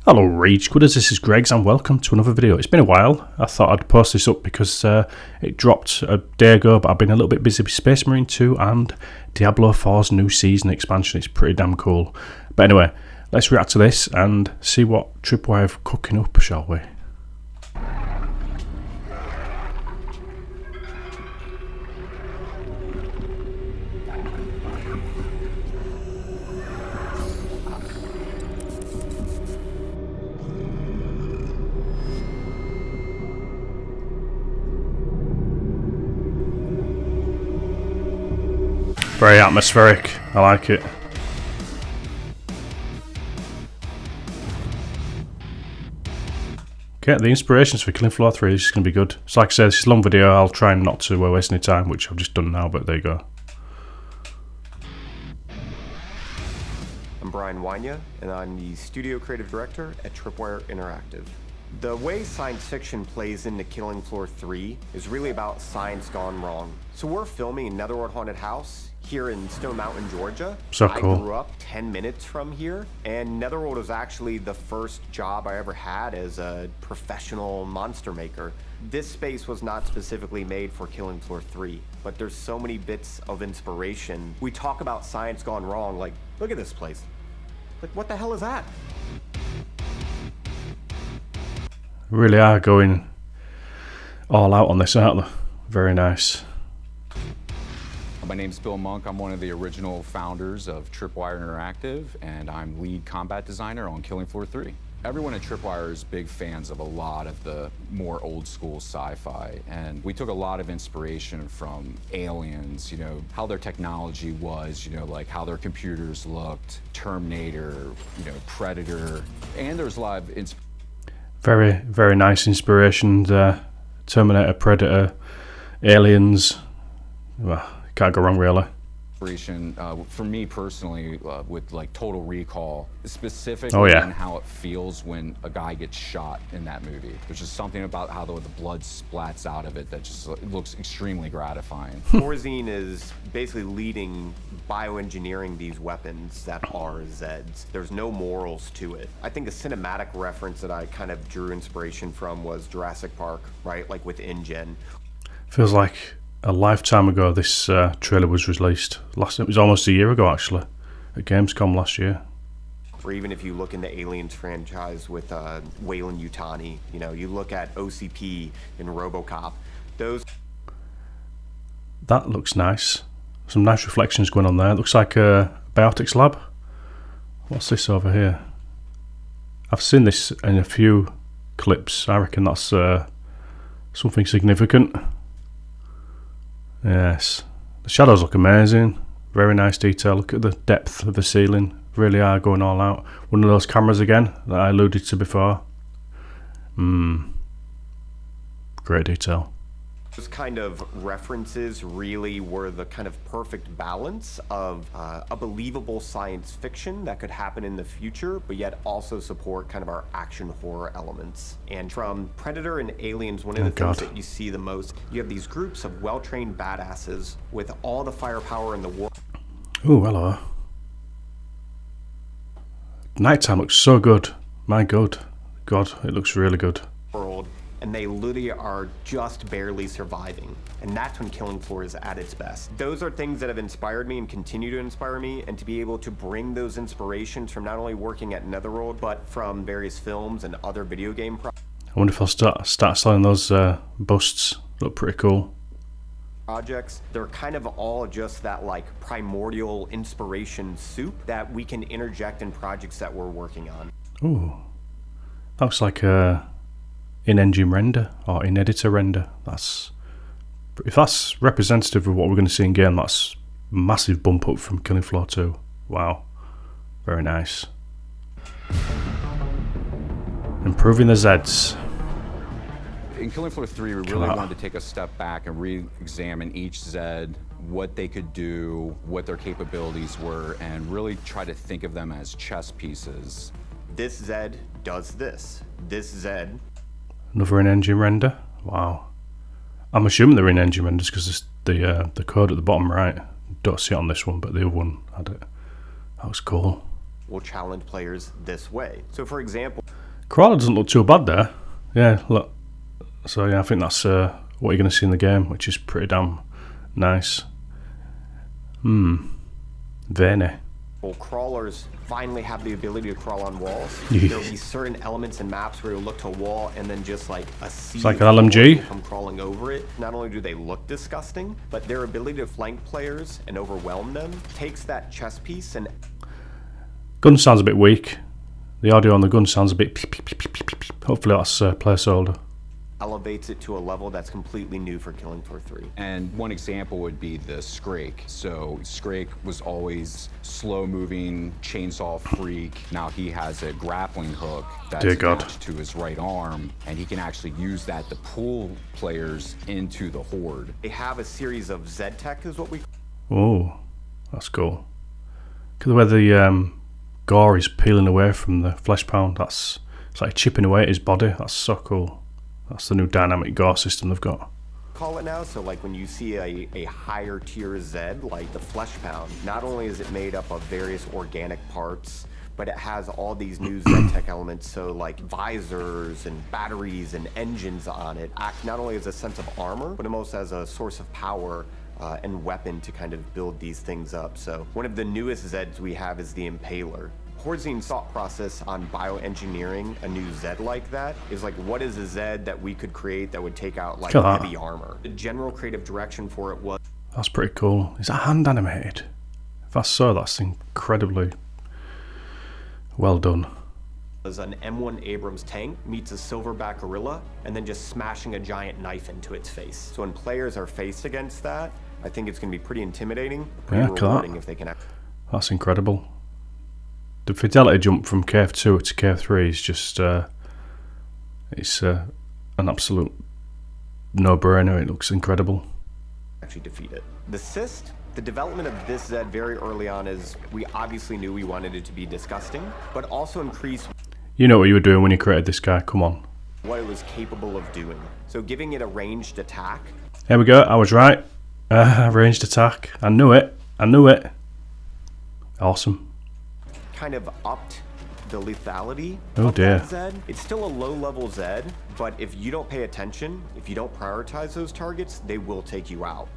Hello Rage Squidders, this is Greggs and welcome to another video. It's been a while. I thought I'd post this up because it dropped a day ago, but I've been a little bit busy with Space Marine 2 and Diablo 4's new season expansion. It's pretty damn cool. But anyway, let's react to this and see what Tripwire have cooking up, shall we? Very atmospheric, I like it. Okay, the inspirations for Killing Floor 3, this is going to be good. So like I said, this is a long video, I'll try not to waste any time, which I've just done now, but there you go. I'm Brian Wynia, and I'm the Studio Creative Director at Tripwire Interactive. The way science fiction plays into Killing Floor 3 is really about science gone wrong. So we're filming in Netherworld Haunted House here in Stone Mountain, Georgia. So cool. I grew up 10 minutes from here, and Netherworld was actually the first job I ever had as a professional monster maker. This space was not specifically made for Killing Floor 3, but there's so many bits of inspiration. We talk about science gone wrong, like, look at this place. Like, what the hell is that? Really are going all out on this, aren't they? Very nice. My name's Bill Monk. I'm one of the original founders of Tripwire Interactive, and I'm lead combat designer on Killing Floor 3. Everyone at Tripwire is big fans of a lot of the more old school sci-fi, and we took a lot of inspiration from Aliens, you know, how their technology was, you know, like how their computers looked, Terminator, you know, Predator, and there's a lot of Very, very nice inspiration there. Terminator, Predator, Aliens. Well, can't go wrong, really. inspiration for me personally with like Total Recall, specifically in how it feels when a guy gets shot in that movie. There's just something about how the blood splats out of it that just looks extremely gratifying. Horzine is basically leading bioengineering these weapons that are Zeds. There's no morals to it. I think a cinematic reference that I kind of drew inspiration from was Jurassic Park, right? Like with InGen. Feels like a lifetime ago this trailer was released. It was almost a year ago actually, at Gamescom last year. Or even if you look in the Aliens franchise with Weyland Yutani, you know, you look at OCP in RoboCop, those... That looks nice. Some nice reflections going on there. It looks like a biotics lab. What's this over here? I've seen this in a few clips. I reckon that's something significant. Yes, the shadows look amazing. Very nice detail. Look at the depth of the ceiling. Really are going all out. One of those cameras again that I alluded to before. Great detail. Those kind of references really were the kind of perfect balance of a believable science fiction that could happen in the future, but yet also support kind of our action horror elements. And from Predator and Aliens, one of the things that you see the most, you have these groups of well-trained badasses with all the firepower in the world. Oh, hello. Nighttime looks so good. My God, it looks really good. And they literally are just barely surviving. And that's when Killing Floor is at its best. Those are things that have inspired me and continue to inspire me, and to be able to bring those inspirations from not only working at Netherworld, but from various films and other video game I wonder if I'll start selling those busts. Look pretty cool. Projects. They're kind of all just that like primordial inspiration soup that we can interject in projects that we're working on. Ooh, that looks like a in-engine render or in-editor render. If that's representative of what we're going to see in game, that's a massive bump up from Killing Floor 2. Wow, very nice. Improving the Zeds. In Killing Floor 3, we really wanted to take a step back and re-examine each Zed, what they could do, what their capabilities were, and really try to think of them as chess pieces. This Zed does this. This Zed. Another in-engine render. Wow. I'm assuming they're in-engine renders because the code at the bottom right. Don't see it on this one, but the other one had it. That was cool. will challenge players this way. So for example, Crawler doesn't look too bad there. Yeah, look. So yeah, I think that's what you're going to see in the game, which is pretty damn nice. Veiny. well, crawlers finally have the ability to crawl on walls. Yeah. There'll be certain elements and maps where you'll look to a wall and then just like a sea It's like an LMG. will come crawling over it. Not only do they look disgusting, but their ability to flank players and overwhelm them takes that chess piece and Gun sounds a bit weak. The audio on the gun sounds a bit peep, peep, peep, peep, peep, peep. Hopefully that's placeholder. elevates it to a level that's completely new for Killing Floor 3. And one example would be the Scrake. So Scrake was always slow-moving, chainsaw freak. Now he has a grappling hook that's Dear God. attached to his right arm, and he can actually use that to pull players into the horde. They have a series of Zed tech is what we Oh, that's cool. Look at the way the gore is peeling away from the flesh pound. It's like chipping away at his body. That's so cool. That's the new dynamic gore system they've got. call it now. So like when you see a higher tier Zed, like the Flesh Pound, not only is it made up of various organic parts, but it has all these new Zed tech elements. So like visors and batteries and engines on it act not only as a sense of armor, but almost as a source of power and weapon to kind of build these things up. So one of the newest Zeds we have is the Impaler. Horzine's thought process on bioengineering a new Zed like that is like, what is a Zed that we could create that would take out like heavy armor? The general creative direction for it was... That's pretty cool. Is that hand animated? If that's so, that's incredibly well done. ...was an M1 Abrams tank meets a silverback gorilla and then just smashing a giant knife into its face. So when players are faced against that, I think it's going to be pretty intimidating, pretty rewarding if they can... That's incredible. The Fidelity jump from KF2 to KF3 is just, it's an absolute no-brainer. It looks incredible. Actually defeat it. The cyst, the development of this Zed very early on is, we obviously knew we wanted it to be disgusting, but also increase... You know what you were doing when you created this guy, come on. ...what it was capable of doing. So giving it a ranged attack. There we go, I was right. Ranged attack. I knew it. I knew it. Awesome. Kind of upped the lethality Oh of dear. that Zed. It's still a low-level Zed, but if you don't pay attention, if you don't prioritize those targets, they will take you out.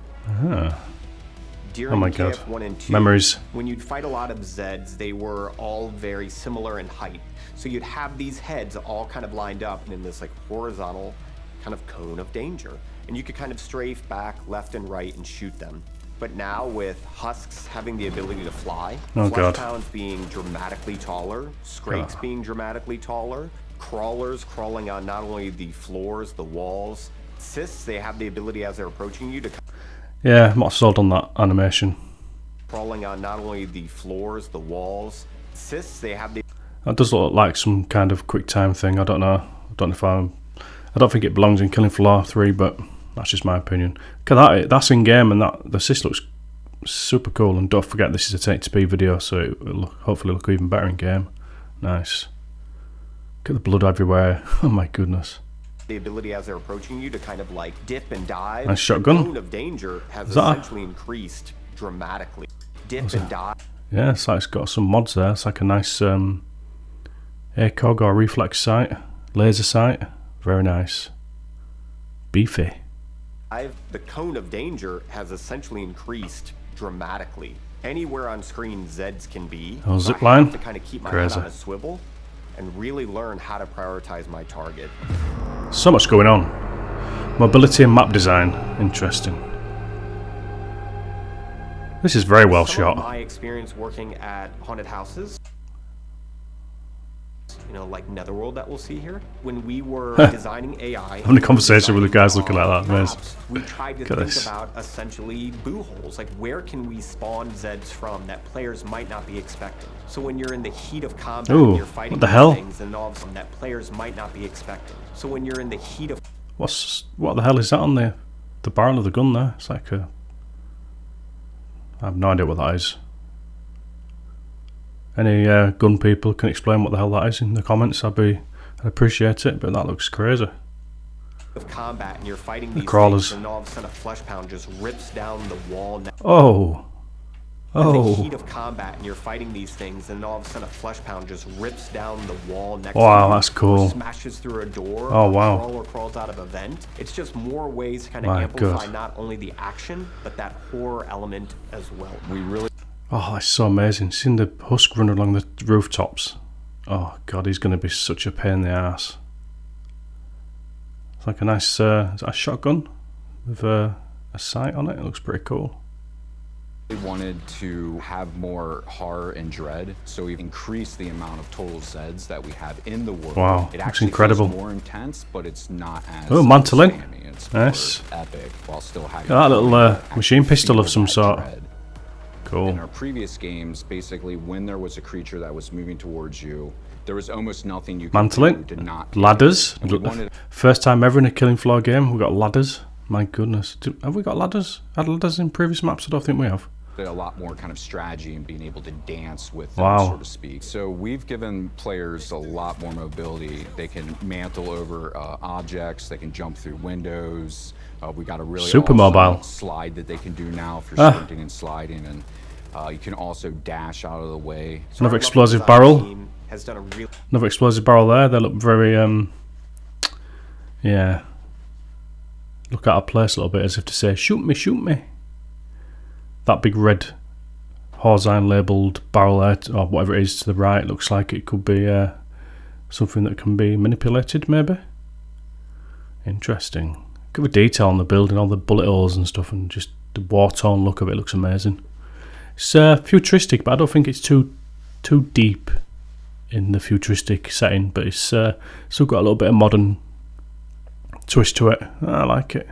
During Oh my God. KF1 and 2, Memories. when you'd fight a lot of Zeds, they were all very similar in height. So you'd have these heads all kind of lined up in this like horizontal kind of cone of danger. And you could kind of strafe back left and right and shoot them. But now with Husks having the ability to fly, Oh, Flesh God. Pounds being dramatically taller, Scrakes being dramatically taller, Crawlers crawling on not only the floors, the walls, Cysts, they have the ability as they're approaching you to Yeah, I'm not sold on that animation. crawling on not only the floors, the walls, Cysts, they have the... That does look like some kind of quick time thing. I don't know. I don't think it belongs in Killing Floor 3, but that's just my opinion. That's in game, and the cyst looks super cool. And don't forget, this is a 1080p video, so it'll hopefully look even better in game. Nice. Look at the blood everywhere. Oh my goodness. The ability as they're approaching you to kind of like dip and dive. Nice shotgun. The cone of danger has Is that essentially increased dramatically. Dip and dive. Yeah, it's like it's got some mods there. It's like a nice ACOG or reflex sight, laser sight. Very nice. Beefy. The cone of danger has essentially increased dramatically. Anywhere on screen Zeds can be. Oh, so zip I have line? to kind of keep my Crazy. head on a swivel and really learn how to prioritize my target. So much going on. Mobility and map design. Interesting. This is very well Some of shot. my experience working at haunted houses, you know, like Netherworld that we'll see here. When we were designing AI, Having a conversation with the guys looking like that, amazing. we tried to Look at think this. about essentially boo holes. Like, where can we spawn Zeds from that players might not be expecting? So when you're in the heat of combat, Ooh, and you're fighting what the these hell? things, and all of a sudden that players might not be expecting. So when you're in the heat of What the hell is that on the barrel of the gun there? It's like a... I have no idea what that is. Any gun people can explain what the hell that is in the comments. I'd appreciate it, but that looks crazy. combat, and you're fighting these crawlers. things, and all of a sudden a flesh pound just rips down the wall. Oh, the heat of combat, and you're fighting these things, and all of a sudden a flesh pound just rips down the wall next to you. Wow, that's cool. Smashes through a door. Oh, wow. Or crawls out of a vent. It's just more ways to kind of amplify not only the action, but that horror element as well. We really... Oh, that's so amazing. Seeing the husk run along the rooftops. Oh, God, he's going to be such a pain in the ass. It's like a nice is that a shotgun with a sight on it. It looks pretty cool. We wanted to have more horror and dread, so we've increased the amount of total Zeds that we have in the world. Wow, it looks actually incredible. feels more intense, but it's not as mantling. spammy. It's Nice. more epic while still having that little machine pistol of some sort. Dread. Cool. In our previous games, basically, when there was a creature that was moving towards you, there was almost nothing you could do to not ladders. First time ever in a Killing Floor game, we got ladders. My goodness, have we got ladders? Had ladders in previous maps? I don't think we have. A lot more kind of strategy and being able to dance with them, so to speak. So we've given players a lot more mobility. They can mantle over objects. They can jump through windows. We got a really super awesome mobile slide that they can do now for sprinting and sliding, and you can also dash out of the way. So another explosive barrel. Another explosive barrel there. They look very yeah. Look out of place a little bit, as if to say, "Shoot me, shoot me." That big red Horzine labelled barrel there, or whatever it is to the right, looks like it could be something that can be manipulated, maybe. Interesting. Good detail on the building, all the bullet holes and stuff, and just the war-torn look of it looks amazing. It's futuristic, but I don't think it's too deep in the futuristic setting, but it's still got a little bit of modern twist to it. I like it.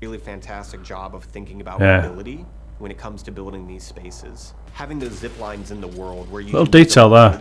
Really fantastic job of thinking about mobility when it comes to building these spaces. Having those zip lines in the world where you little detail there.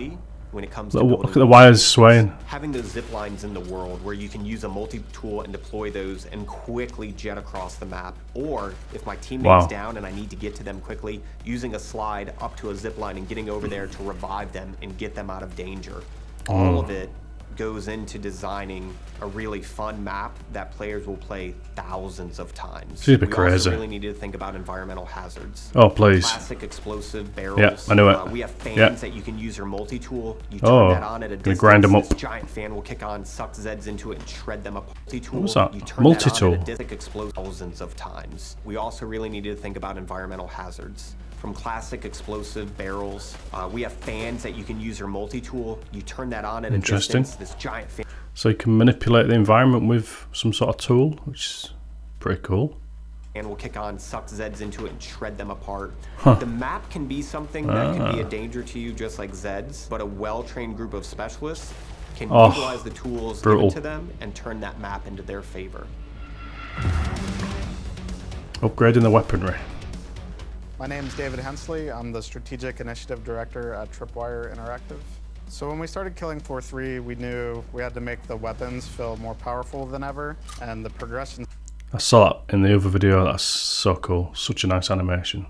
When it comes to look at the wires swaying. Having those zip lines in the world where you can use a multi-tool and deploy those and quickly jet across the map, or if my teammate's down and I need to get to them quickly, using a slide up to a zip line and getting over there to revive them and get them out of danger. All of it goes into designing a really fun map that players will play thousands of times. Super crazy. We also really need to think about environmental hazards. Oh, please. Classic explosive barrels. Yeah, I knew it. We have fans that you can use your multi-tool. You turn that on at a distance. Grind them up. This giant fan will kick on, suck Zeds into it, and shred them up. Multi-tool. What's that? You turn Multi-tool. that on at a distance, explode thousands of times. We also really need to think about environmental hazards. From classic explosive barrels, we have fans that you can use your multi-tool. You turn that on at a distance. This giant fan. So you can manipulate the environment with some sort of tool, which is pretty cool. And will kick on, suck Zeds into it, and shred them apart. The map can be something that can be a danger to you, just like Zeds, but a well-trained group of specialists can utilize the tools given to them and turn that map into their favor. Upgrading the weaponry. My name is David Hensley. I'm the Strategic Initiative Director at Tripwire Interactive. So when we started Killing Floor 3, we knew we had to make the weapons feel more powerful than ever, and the progression... I saw that in the other video. That's so cool. Such a nice animation.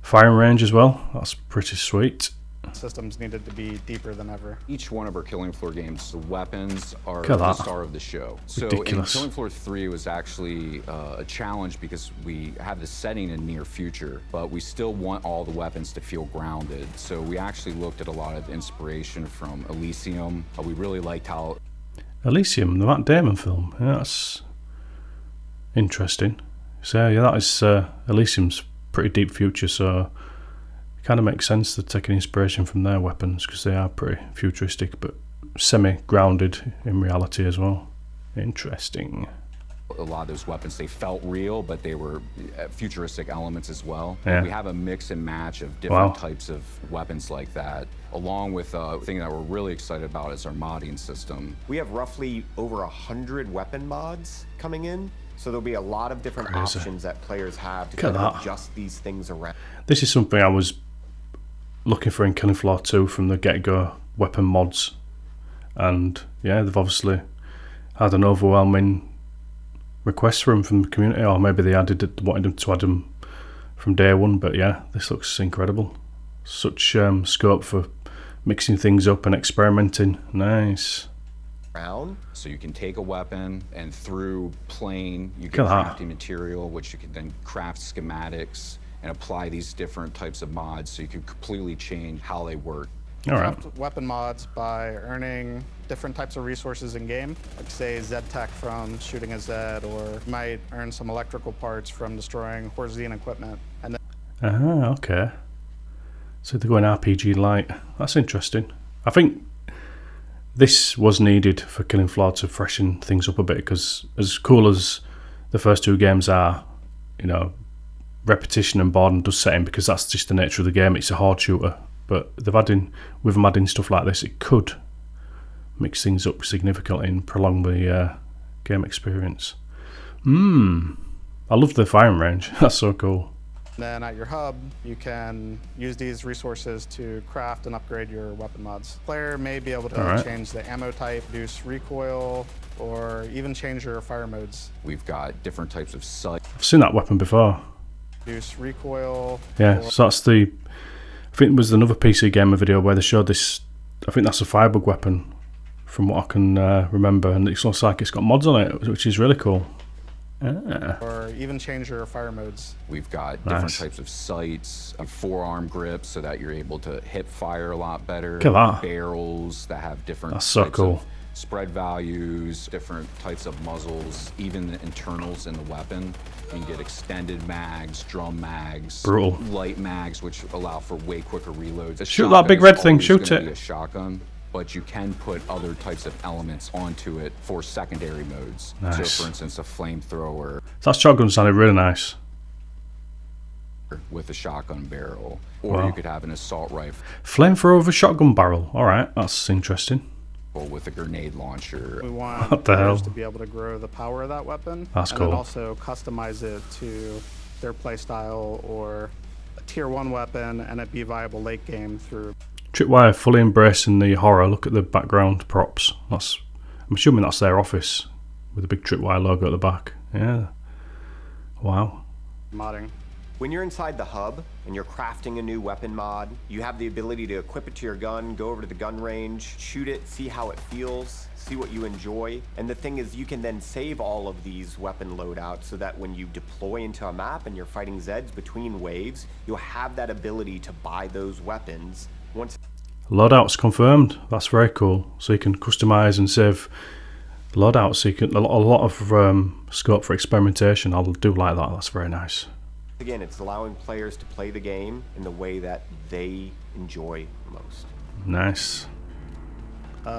Firing range as well. That's pretty sweet. Systems needed to be deeper than ever. Each one of our Killing Floor games, the weapons are the star of the show. Ridiculous. So in Killing Floor 3 was actually a challenge because we have the setting in near future, but we still want all the weapons to feel grounded. So we actually looked at a lot of inspiration from Elysium. We really liked how... Elysium, the Matt Damon film. Yeah, that's interesting. So yeah, that is Elysium's pretty deep future, so kind of makes sense to take an inspiration from their weapons because they are pretty futuristic but semi-grounded in reality as well. Interesting. A lot of those weapons, they felt real, but they were futuristic elements as well. Yeah. We have a mix and match of different types of weapons like that, along with a thing that we're really excited about is our modding system. We have roughly over 100 weapon mods coming in, so there'll be a lot of different options that players have to kind of adjust these things around. This is something I was looking for in Killing Floor 2 from the get-go, weapon mods, and yeah, they've obviously had an overwhelming request for them from the community, or maybe they wanted them to add them from day one, but yeah, this looks incredible. Such scope for mixing things up and experimenting. Nice. So you can take a weapon and through playing you get crafting material, which you can then craft schematics and apply these different types of mods so you can completely change how they work. All right. Craft weapon mods by earning different types of resources in game, like say Zed tech from shooting a Zed, or you might earn some electrical parts from destroying Horzine equipment. And then Okay. So they're going RPG light. That's interesting. I think this was needed for Killing Floor to freshen things up a bit, because as cool as the first two games are, you know, repetition and boredom does set in, because that's just the nature of the game. It's a horde shooter. But with them adding stuff like this, it could mix things up significantly and prolong the game experience. I love the firing range. That's so cool. then at your hub, you can use these resources to craft and upgrade your weapon mods. Player may be able to change the ammo type, reduce recoil, or even change your fire modes. We've got different types of sight. I've seen that weapon before. Reduce recoil. Yeah, so that's the... I think it was another PC Gamer video where they showed this. I think that's a firebug weapon, from what I can remember, and it looks like it's got mods on it, which is really cool. Or even change your fire modes. We've got different types of sights, forearm grips so that you're able to hip fire a lot better. Look at that. Barrels that have different That's so types cool. of spread values, different types of muzzles, even the internals in the weapon. You can get extended mags, drum mags, Brutal. light mags, which allow for way quicker reloads. A Shoot that shotgun big is red thing, always shoot gonna it. be a shotgun, but you can put other types of elements onto it for secondary modes. Nice. So, for instance, a flamethrower So that shotgun sounded really nice. with a shotgun barrel, or Wow. you could have an assault rifle Flamethrower with a shotgun barrel. Alright, that's interesting. with a grenade launcher. We want What the players hell? to be able to grow the power of that weapon. That's and cool. then also customize it to their playstyle, or a tier 1 weapon, and it be viable late game through. Tripwire fully embracing the horror. Look at the background props. I'm assuming that's their office with a big Tripwire logo at the back. Yeah. Wow. modding. When you're inside the hub and you're crafting a new weapon mod, you have the ability to equip it to your gun, go over to the gun range, shoot it, see how it feels, see what you enjoy. And the thing is, you can then save all of these weapon loadouts so that when you deploy into a map and you're fighting Zeds between waves, you'll have that ability to buy those weapons. Once Loadouts confirmed. That's very cool. So you can customize and save loadouts. So you can a lot of scope for experimentation. I'll do like that. That's very nice. again, it's allowing players to play the game in the way that they enjoy most. Nice.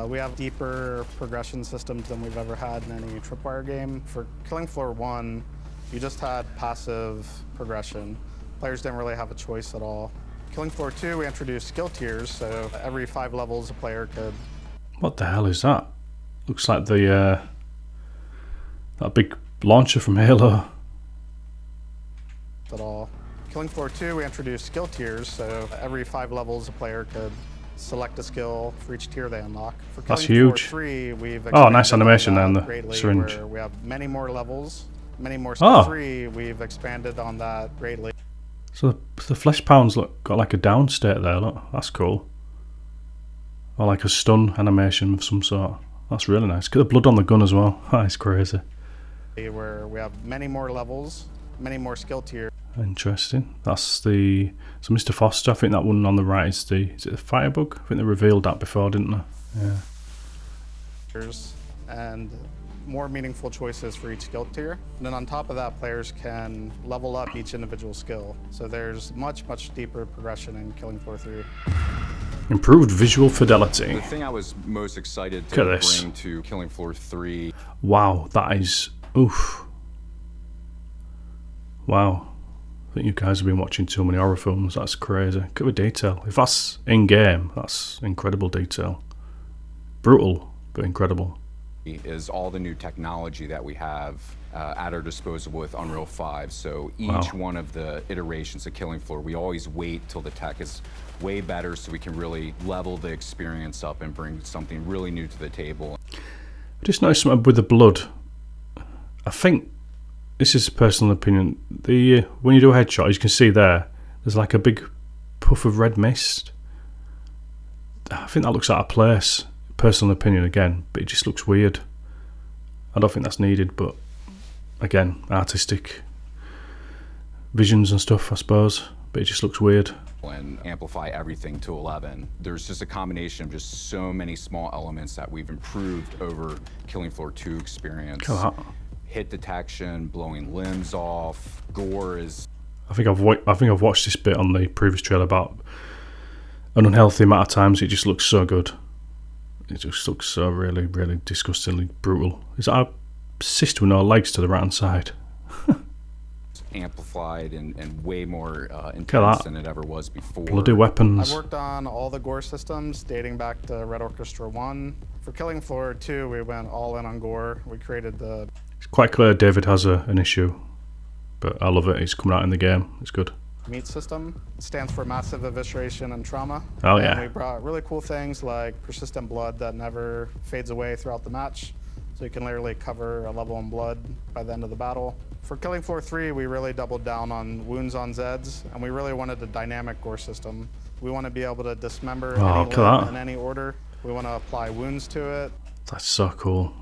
We have deeper progression systems than we've ever had in any Tripwire game. For Killing Floor 1, you just had passive progression. Players didn't really have a choice at all. Killing Floor 2, we introduced skill tiers, so every 5 levels a player could... What the hell is that? Looks like the that big launcher from Halo. at all. Killing Floor 2, we introduced skill tiers, so every 5 levels a player could select a skill for each tier they unlock. For That's Killing huge. Floor 3, we've Oh, nice expanded animation on there in that the greatly, syringe. where we have many more levels, many more skill 3, we've expanded on that greatly. So the flesh pounds got like a down state there. Look, that's cool. Or like a stun animation of some sort. That's really nice. Get the blood on the gun as well. That's crazy. Where we have many more levels, many more skill tiers. Interesting. That's the... So Mr. Foster, I think that one on the right is the... Is it the firebug? I think they revealed that before, didn't they? Yeah. And more meaningful choices for each skill tier. And then on top of that, players can level up each individual skill. So there's much deeper progression in Killing Floor 3. Improved visual fidelity. The thing I was most excited Look at to this. bring to Killing Floor 3. Wow, that is... Oof. Wow. I think you guys have been watching too many horror films. That's crazy. Look at the detail. If that's in-game, that's incredible detail. Brutal, but incredible. Is all the new technology that we have at our disposal with Unreal 5. So each Wow. one of the iterations of Killing Floor, we always wait till the tech is way better so we can really level the experience up and bring something really new to the table. I just noticed something with the blood. I think, this is a personal opinion, when you do a headshot, as you can see there's like a big puff of red mist. I think that looks out of place. Personal opinion again, but it just looks weird. I don't think that's needed, but again, artistic visions and stuff, I suppose, but it just looks weird. And amplify everything to 11. There's just a combination of just so many small elements that we've improved over Killing Floor 2 experience. Hit detection, blowing limbs off, gore is... I think I've watched this bit on the previous trailer about an unhealthy amount of times. It just looks so good. It just looks so really, really disgustingly brutal. Is that a cyst with no legs to the right hand side? Amplified and way more intense than it ever was before. Bloody weapons. I worked on all the gore systems dating back to Red Orchestra 1. For Killing Floor 2, we went all in on gore. We created the... It's quite clear David has an issue, but I love it. It's coming out in the game. It's good. Meat system. It stands for massive evisceration and trauma. Oh yeah. And we brought really cool things like persistent blood that never fades away throughout the match. So you can literally cover a level in blood by the end of the battle. For Killing Floor 3, we really doubled down on wounds on Zeds, and we really wanted a dynamic gore system. We want to be able to dismember any limb in any order. We want to apply wounds to it. That's so cool.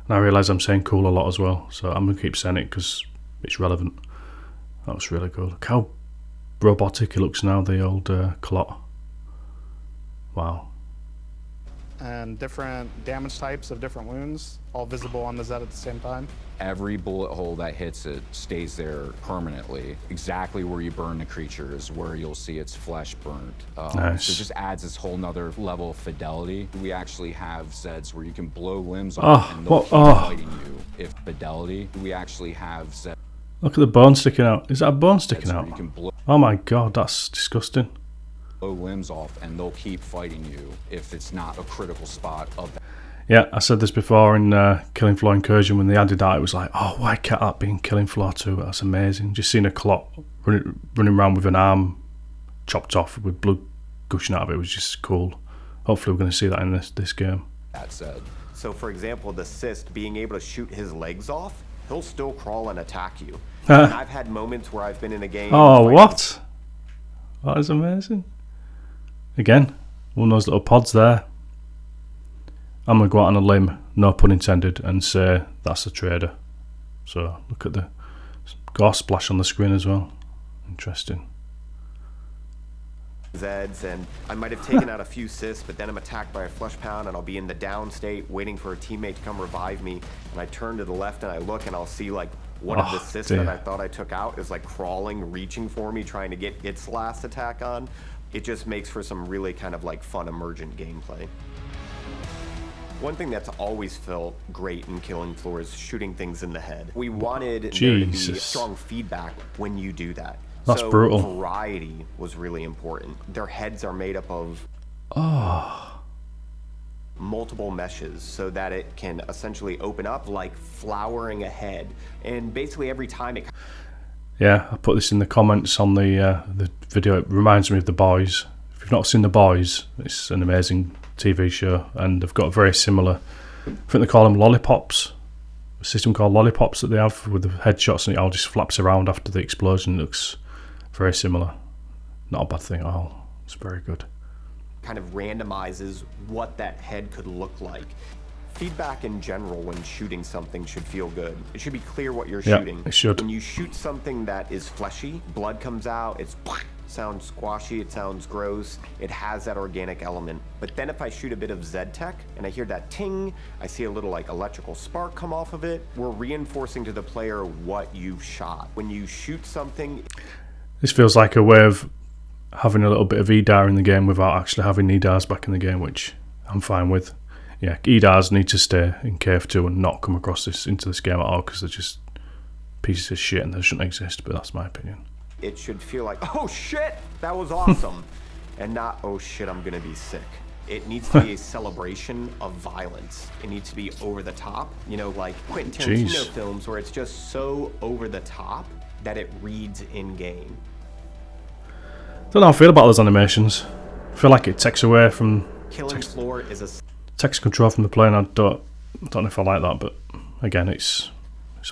And I realise I'm saying cool a lot as well, so I'm going to keep saying it because it's relevant. That was really good. Look how robotic it looks now, the old clot. Wow. And different damage types of different wounds, all visible on the Zed at the same time. Every bullet hole that hits it stays there permanently. Exactly where you burn the creature is where you'll see its flesh burnt. Nice. So it just adds this whole nother level of fidelity. We actually have Zeds where you can blow limbs off and they'll keep fighting you. If Fidelity, we actually have Zeds. Look at the bone sticking out. Is that a bone sticking out? You can blow Oh my god, that's disgusting. limbs off and they'll keep fighting you if it's not a critical spot of that. Yeah, I said this before in Killing Floor Incursion when they added that. It was like, oh, why can't that be in Killing Floor 2? That's amazing. Just seeing a clot running around with an arm chopped off with blood gushing out of it was just cool. Hopefully we're going to see that in this game. That said. So for example, the cyst, being able to shoot his legs off, he'll still crawl and attack you. And I've had moments where I've been in a game... Oh, what? That is amazing. Again, one of those little pods there. I'm going to go out on a limb, no pun intended, and say that's a trader. So look at the gore splash on the screen as well. Interesting. Zeds, and I might have taken out a few cysts, but then I'm attacked by a flesh pound and I'll be in the down state waiting for a teammate to come revive me, and I turn to the left and I look and I'll see like one of the cysts that I thought I took out is like crawling, reaching for me, trying to get its last attack on. It just makes for some really kind of like fun emergent gameplay. One thing that's always felt great in Killing Floor is shooting things in the head. We wanted there to be strong feedback when you do that. That's brutal. Variety was really important. Their heads are made up of multiple meshes so that it can essentially open up like flowering a head. And basically every time it... Yeah, I put this in the comments on the video. It reminds me of The Boys. If you've not seen The Boys, it's an amazing TV show, and they've got a very similar, I think they call them lollipops, a system called lollipops that they have with the headshots, and it all just flaps around after the explosion. It looks very similar. Not a bad thing at all. It's very good. Kind of randomizes what that head could look like. Feedback in general when shooting something should feel good. It should be clear what you're shooting. It should. When you shoot something that is fleshy, blood comes out, it sounds squashy, it sounds gross, it has that organic element. But then if I shoot a bit of Zed tech and I hear that ting, I see a little like electrical spark come off of it, we're reinforcing to the player what you've shot. When you shoot something... This feels like a way of having a little bit of EDAR in the game without actually having EDARs back in the game, which I'm fine with. Yeah, EDARs need to stay in KF2 and not come across into this game at all, because they're just pieces of shit and they shouldn't exist, but that's my opinion. It should feel like, oh shit, that was awesome, and not, oh shit, I'm gonna be sick. It needs to be a celebration of violence. It needs to be over the top, you know, like Quentin Tarantino films where it's just so over the top that it reads in game. Don't know how I feel about those animations. I feel like it takes away from Killing Floor is a text control from the player, and I don't know if I like that, but again, it's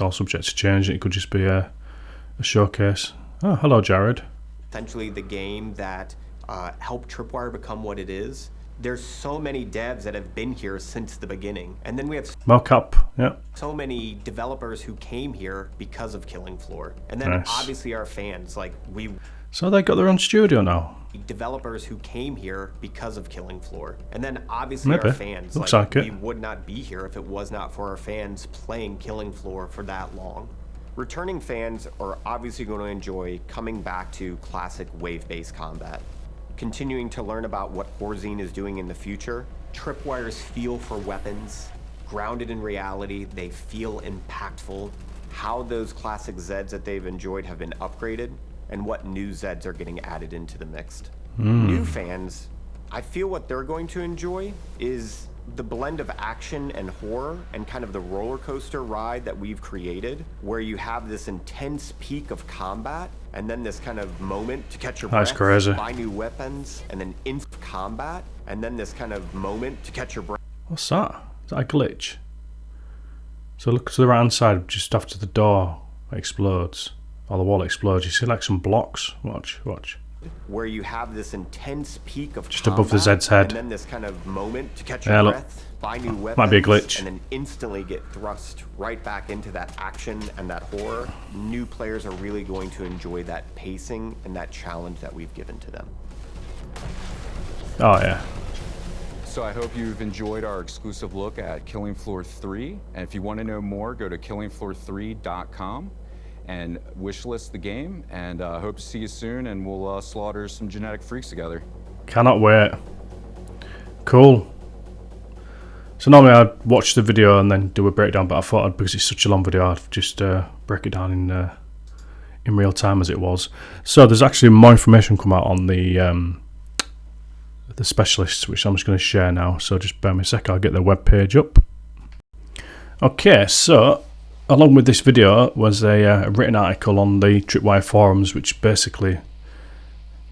all subject to change. It could just be a showcase. Oh, hello, Jared. Essentially the game that helped Tripwire become what it is. there's so many devs that have been here since the beginning. And then we have mocap, yeah. so many developers who came here because of Killing Floor. And then Nice. obviously our fans, like So they got their own studio now. developers who came here because of Killing Floor. And then obviously Maybe. our fans, Looks like like we it. would not be here if it was not for our fans playing Killing Floor for that long. Returning fans are obviously going to enjoy coming back to classic wave-based combat, continuing to learn about what Horzine is doing in the future. Tripwire's feel for weapons, grounded in reality, they feel impactful, how those classic Zeds that they've enjoyed have been upgraded, and what new Zeds are getting added into the mix. New fans, I feel what they're going to enjoy is the blend of action and horror and kind of the roller coaster ride that we've created, where you have this intense peak of combat and then this kind of moment to catch your That's breath, crazy. buy new weapons, and then instant combat, and then this kind of moment to catch your breath. What's that? Is that a glitch? So look to the right hand side, just after the door explodes, or the wall explodes, you see like some blocks. Watch. Where you have this intense peak of Just above the combat, Zed's head. and then this kind of moment to catch Yeah, your look. breath, buy new weapons, Might be a glitch. and then instantly get thrust right back into that action and that horror. New players are really going to enjoy that pacing and that challenge that we've given to them. Oh yeah. So I hope you've enjoyed our exclusive look at Killing Floor 3. And if you want to know more, go to killingfloor3.com and wishlist the game. And hope to see you soon, and we'll slaughter some genetic freaks together. Cannot wait. Cool. So normally I'd watch the video and then do a breakdown, but I thought because it's such a long video, I'd just break it down in real time as it was. So there's actually more information come out on the specialists, which I'm just going to share now. So just bear me a sec, I'll get their web page up. Okay, so along with this video was a written article on the Tripwire forums, which basically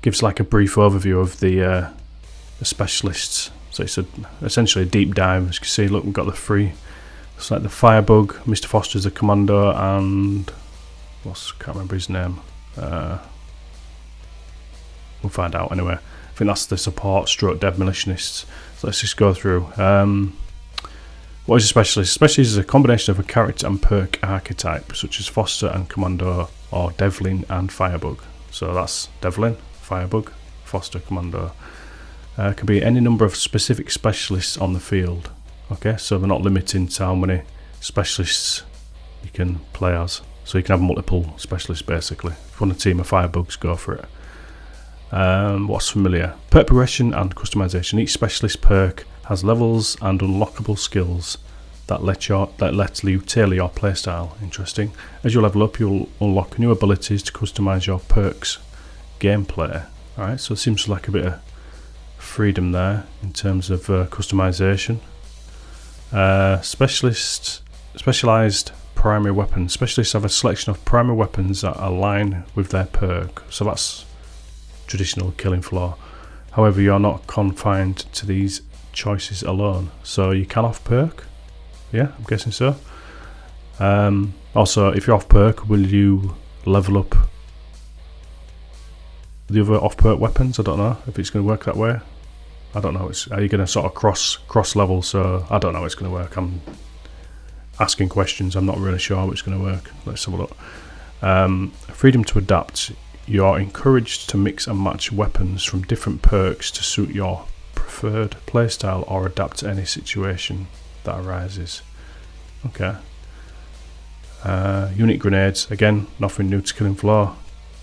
gives like a brief overview of the specialists. So it's essentially a deep dive. As you can see, look, we've got the three. It's like the Firebug, Mr. Foster's the Commando, and can't remember his name. We'll find out anyway. I think that's the support stroke dev militionists. So let's just go through. What is a specialist? A specialist is a combination of a character and perk archetype, such as Foster and Commando, or Devlin and Firebug. So that's Devlin, Firebug, Foster, Commando. Can be any number of specific specialists on the field. Okay, so they're not limiting to how many specialists you can play as. So you can have multiple specialists basically. If you want a team of Firebugs, go for it. What's familiar? Perk progression and customization. Each specialist perk has levels and unlockable skills that let you tailor your playstyle. Interesting. As you level up, you'll unlock new abilities to customize your perks gameplay. Alright, so it seems like a bit of freedom there in terms of customization. Specialized primary weapons. Specialists have a selection of primary weapons that align with their perk. So that's traditional Killing Floor. However, you're not confined to these choices alone. So you can off perk. Yeah, I'm guessing so. Also, if you're off perk, will you level up the other off perk weapons? I don't know if it's going to work that way. I don't know. Are you going to sort of cross level? So I don't know how it's going to work. I'm asking questions. I'm not really sure how it's going to work. Let's have a look. Freedom to adapt. You are encouraged to mix and match weapons from different perks to suit your preferred playstyle or adapt to any situation that arises. Okay. Unique grenades. Again, nothing new to Killing Floor.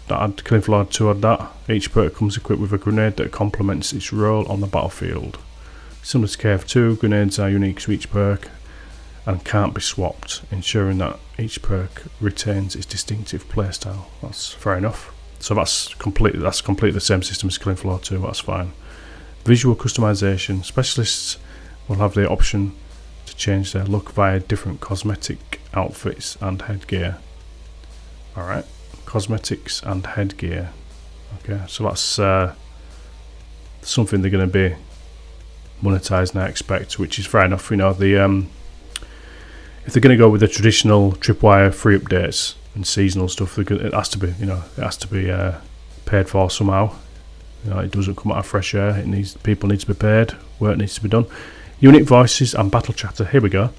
Killing Floor 2 had that. Each perk comes equipped with a grenade that complements its role on the battlefield. Similar to KF2, grenades are unique to each perk and can't be swapped, ensuring that each perk retains its distinctive playstyle. That's fair enough. So that's completely the same system as Killing Floor 2, that's fine. Visual customization. Specialists will have the option to change their look via different cosmetic outfits and headgear. Alright, cosmetics and headgear. Okay, so that's something they're going to be monetizing, I expect, which is fair enough. You know, if they're going to go with the traditional Tripwire free updates and seasonal stuff, it has to be paid for somehow. You know, it doesn't come out of fresh air. People need to be paid. work needs to be done. Unique voices and battle chatter. Here we go.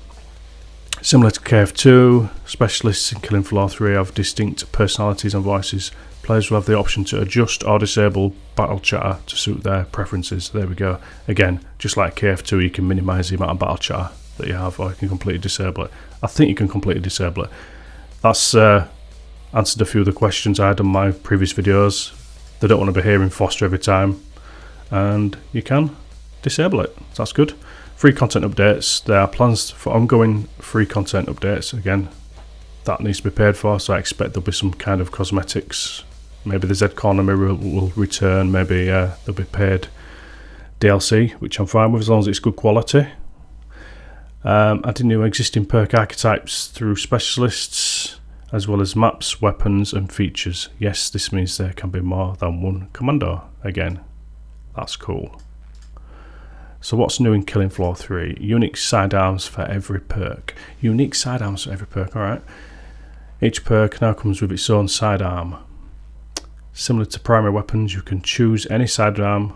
Similar to KF2, specialists in Killing Floor 3 have distinct personalities and voices. Players will have the option to adjust or disable battle chatter to suit their preferences. There we go. Again, just like KF2, you can minimise the amount of battle chatter that you have, or you can completely disable it. I think you can completely disable it. That's answered a few of the questions I had on my previous videos. They don't want to be hearing Foster every time, and you can disable it. So that's good. Free content updates. There are plans for ongoing free content updates. Again, that needs to be paid for, so I expect there'll be some kind of cosmetics. Maybe the Z Corner mirror will return. Maybe there'll be paid DLC, which I'm fine with as long as it's good quality. Adding new existing perk archetypes through specialists, as well as maps, weapons and features. Yes, this means there can be more than one commando. Again, that's cool. So what's new in Killing Floor 3? Unique sidearms for every perk. Unique sidearms for every perk, alright. Each perk now comes with its own sidearm. Similar to primary weapons, you can choose any sidearm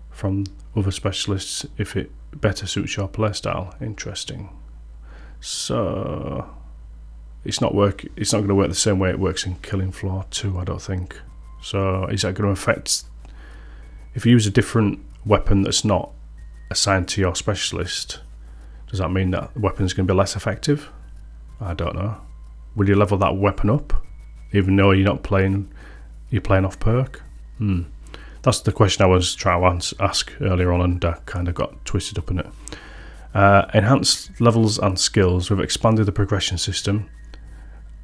from other specialists if it better suits your playstyle. Interesting. So it's not going to work the same way it works in Killing Floor 2, I don't think. So is that going to affect if you use a different weapon that's not assigned to your specialist? Does that mean that the weapon is going to be less effective? I don't know. Will you level that weapon up even though you're playing off perk? That's the question I was trying to ask earlier on, and I kind of got twisted up in it. Enhanced levels and skills. We've expanded the progression system.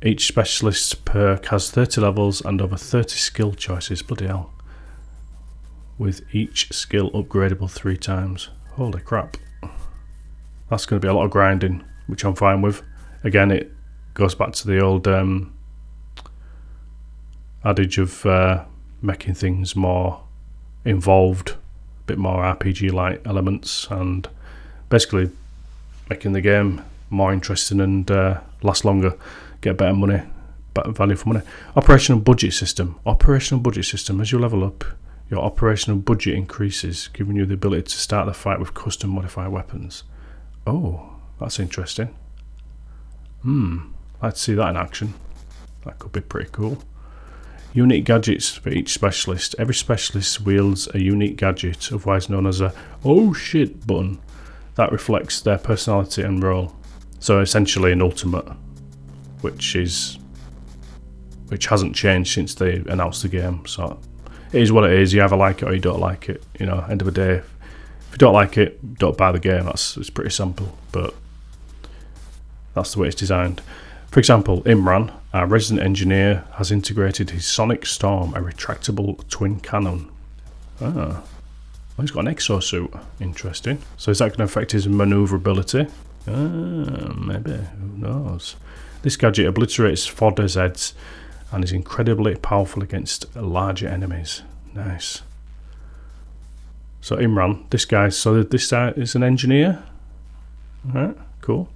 Each specialist's perk has 30 levels and over 30 skill choices. Bloody hell. With each skill upgradable 3 times. Holy crap. That's going to be a lot of grinding, which I'm fine with. Again, it goes back to the old adage of making things more involved, a bit more RPG-like elements, and basically making the game more interesting and last longer, get better money, better value for money. Operational budget system. Operational budget system. As you level up, your operational budget increases, giving you the ability to start the fight with custom modified weapons. Oh, that's interesting. I'd see that in action. That could be pretty cool. Unique gadgets for each specialist. Every specialist wields a unique gadget, otherwise known as a "oh shit" button, that reflects their personality and role. So essentially an ultimate, which hasn't changed since they announced the game. So it is what it is. You either like it or you don't like it. You know, end of the day, if you don't like it, don't buy the game. It's pretty simple, but that's the way it's designed. For example, Imran, our resident engineer, has integrated his Sonic Storm, a retractable twin cannon. Well, he's got an exosuit. Interesting. So is that going to affect his maneuverability? Maybe. Who knows? This gadget obliterates fodder Zeds and is incredibly powerful against larger enemies. Nice. So Imran, this guy is an engineer. Alright, cool.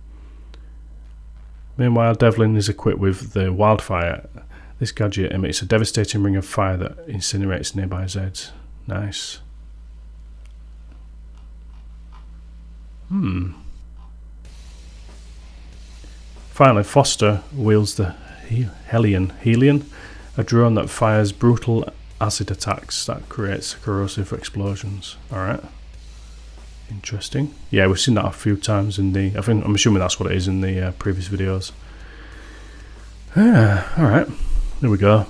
Meanwhile, Devlin is equipped with the Wildfire. This gadget emits a devastating ring of fire that incinerates nearby Zeds. Nice. Finally, Foster wields the Helion, a drone that fires brutal acid attacks that creates corrosive explosions. Alright. Interesting. Yeah, we've seen that a few times in the... I'm assuming that's what it is in the previous videos. Alright, there we go.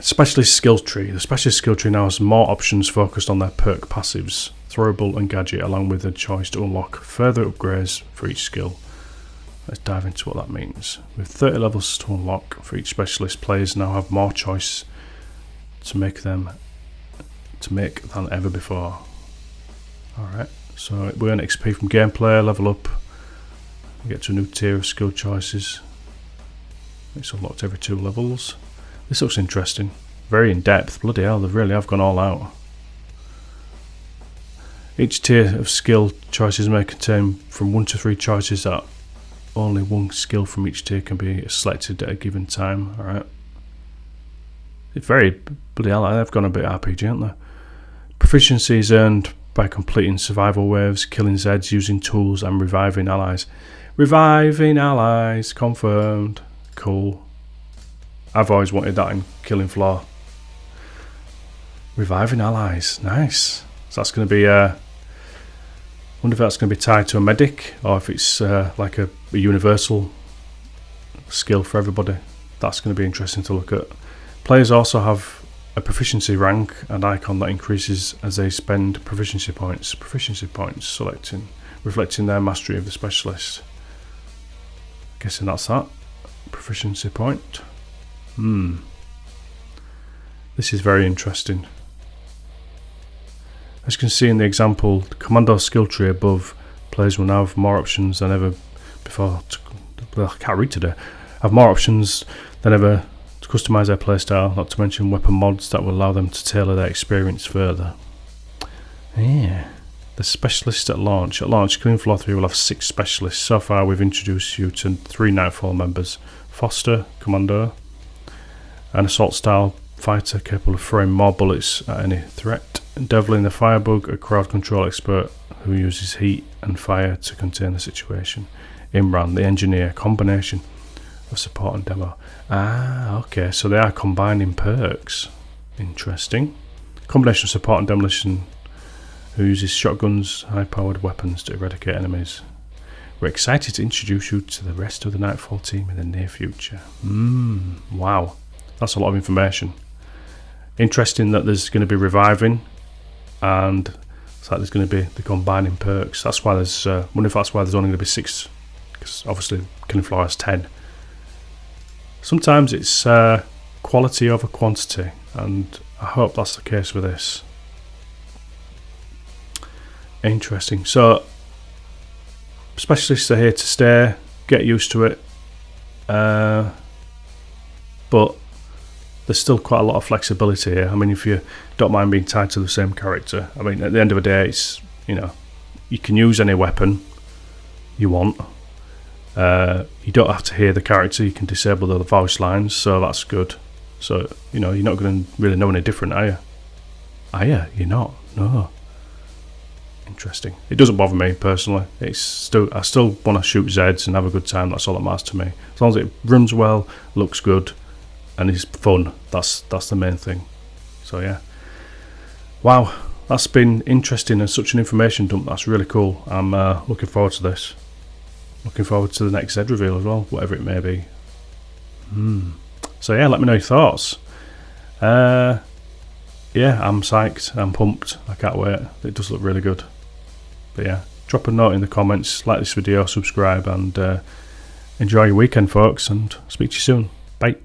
Specialist skill tree. The specialist skill tree now has more options focused on their perk passives, throwable and gadget, along with a choice to unlock further upgrades for each skill. Let's dive into what that means. With 30 levels to unlock for each specialist, players now have more choice to make than ever before. Alright, so we earn XP from gameplay, level up, get to a new tier of skill choices. It's unlocked every 2 levels. This looks interesting. Very in depth. Bloody hell, they really have gone all out. Each tier of skill choices may contain from 1 to 3 choices that only one skill from each tier can be selected at a given time. Alright. It's very bloody hell, they've gone a bit RPG, haven't they? Proficiency is earned by completing survival waves, killing Zeds using tools, and reviving allies. Reviving allies, confirmed. Cool. I've always wanted that in Killing Floor. Reviving allies, nice. So that's going to be, wonder if that's going to be tied to a medic, or if it's like a universal skill for everybody. That's going to be interesting to look at. Players also have a proficiency rank and icon that increases as they spend proficiency points. Proficiency points, reflecting their mastery of the specialist. Guessing that's that. Proficiency point. This is very interesting. As you can see in the example, the commando skill tree above, players will now have more options than ever before. I can't read today. Have more options than ever to customise their playstyle, not to mention weapon mods that will allow them to tailor their experience further. Yeah. The specialist at launch. At launch, Killing Floor 3 will have 6 specialists. So far, we've introduced you to 3 Nightfall members: Foster, Commando, an assault-style fighter capable of throwing more bullets at any threat. Devlin the Firebug, a crowd control expert who uses heat and fire to contain the situation. Imran, the engineer, combination of support and demo. Okay, so they are combining perks. Interesting. Combination of support and demolition, who uses shotguns, high-powered weapons to eradicate enemies. We're excited to introduce you to the rest of the Nightfall team in the near future. Wow, that's a lot of information. Interesting that there's going to be reviving, and it's like there's going to be the combining perks. That's why there's, wonder if that's why there's only going to be 6, because obviously Killing Floor has 10. Sometimes it's quality over quantity, and I hope that's the case with this. Interesting. So specialists are here to stay, get used to it, but there's still quite a lot of flexibility here. I mean, if you don't mind being tied to the same character, I mean, at the end of the day, it's, you know, you can use any weapon you want. You don't have to hear the character, you can disable the voice lines, so that's good. So, you know, you're not going to really know any different, are you? Are you? You're not? No. Interesting. It doesn't bother me personally. I still want to shoot Zeds and have a good time. That's all that matters to me. As long as it runs well, looks good, and is fun. That's the main thing. So yeah. Wow, that's been interesting and such an information dump. That's really cool. I'm looking forward to this. Looking forward to the next Zed reveal as well, whatever it may be. So yeah, let me know your thoughts. Yeah, I'm psyched. I'm pumped. I can't wait. It does look really good. But yeah, drop a note in the comments, like this video, subscribe, and enjoy your weekend, folks, and speak to you soon. Bye.